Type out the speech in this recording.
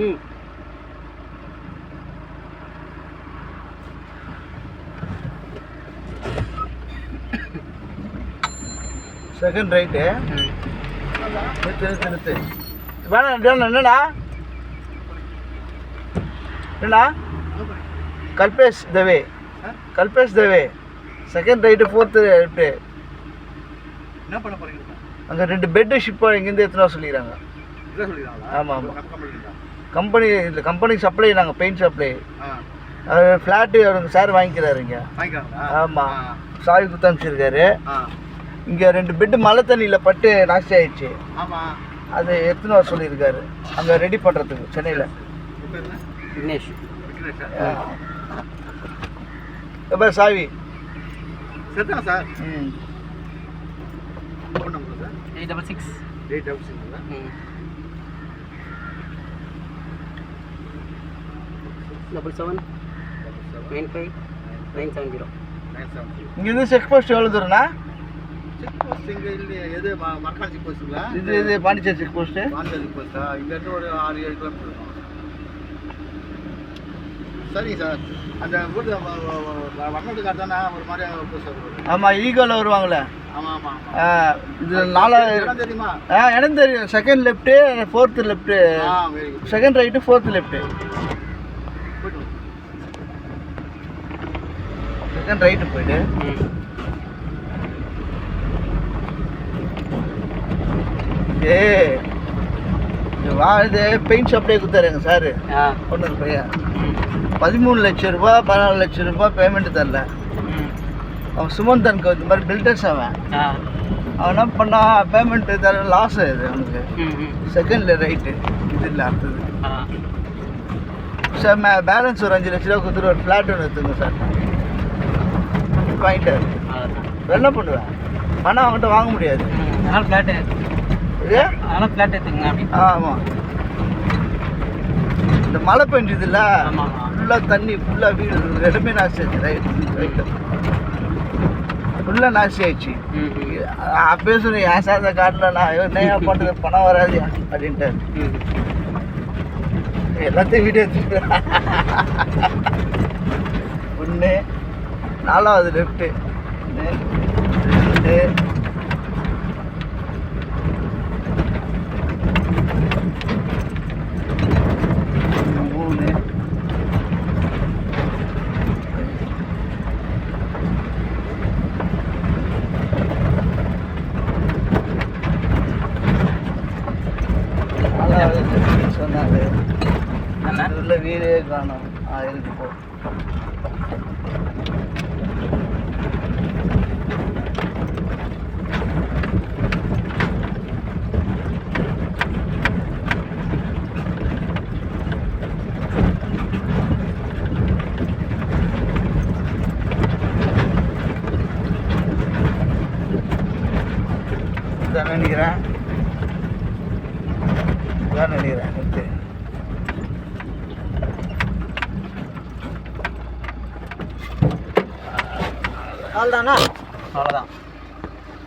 ம் second right. நிறுத்து வேணாம் என்னண்ணா என்னண்ணா Kalpesh Dave second right fourth right. என்ன பண்ண போறீங்க? அங்கே 2 பெட்டு ஷிப்பாக இங்கேருந்து எத்தனை சொல்லிக்கிறாங்க. ஆமாம் கம்பெனி இல்லை, கம்பெனிக்கு சப்ளை நாங்கள் பெயிண்ட் சப்ளை. ஃப்ளாட்டு அவங்க சார் வாங்கிக்கிறாரு இங்கே. ஆமாம் சாவி குத்து அனுப்பிச்சிருக்காரு. இங்கே 2 பெட்டு மழை தண்ணியில் பட்டு நாஸ்தி ஆயிடுச்சு. அது எத்தனை வர சொல்லியிருக்காரு அங்கே ரெடி பண்ணுறதுக்கு சென்னையில். விக்னேஷ் எப்போ சாவி சார்? 866 77 95 970. இங்கேருந்து செக் போஸ்ட் எவ்வளோ தூரண்ணா? செக் போஸ்ட் இங்கே இல்லை. எது மக்கால் செக் போஸ்ட்டுங்களா? இது Pondicherry check post. Pondicherry check போஸ்ட்டா? இங்கேருந்து ஒரு 6-7 கிலோமீட்டர் இருக்கும். சரிங்க சார். அந்த வீட்டு வர்ணத்துக்கார் தானே ஒரு மாதிரி. ஆமாம் ஈகோவில் வருவாங்களே. ஆமாம் இது 4 இடம் தெரியுமா? இடம் தெரியும். Second left, fourth left, second right, fourth left. Second right போயிட்டு இது பெயிண்ட் ஷாப்லேயே கொடுத்தாருங்க சார். ஒன்று பையன் 13 லட்சம் ரூபா 14 லட்சம் ரூபா பேமெண்ட்டு தரல. அவன் சுமந்தனுக்கு இந்த மாதிரி பில்டர்ஸ் அவன் என்ன பண்ணால் பேமெண்ட்டு தர லாஸ் ஆகுது அவனுக்கு. செகண்டில் ரைட்டு இது இல்லை அடுத்தது சார். பேலன்ஸ் ஒரு 5 லட்ச ரூபா கொடுத்துட்டு ஒரு ஃப்ளாட் ஒன்று எடுத்துங்க சார். வாங்கிட்டார். என்ன பண்ணுவேன்? பணம் அவன்கிட்ட வாங்க முடியாது. அதனால் ஃப்ளாட்டு ஃப்ளாட் எடுத்துங்க. ஆமாம் இந்த மழை பெஞ்சதில்ல ஃபுல்லாக தண்ணி ஃபுல்லாக வீடு இடமே நாசி ஆச்சு. ரைட்டு ஃபுல்லாக நாசி ஆயிடுச்சு. அப்பயே சொன்னேன் என் சார்ந்த காட்டில் நான் என்ன பண்ணுறது பணம் வராது அப்படின்ட்டு எல்லாத்தையும் வீடியோ எடுத்துக்கிறேன். 1 4வது லெஃப்ட்டு 2 சொன்னாரு. உள்ள வீடே காணும். இருக்கு போ. நினைக்கிறேன் அவ்வளோதானா? அவ்வளோதான்.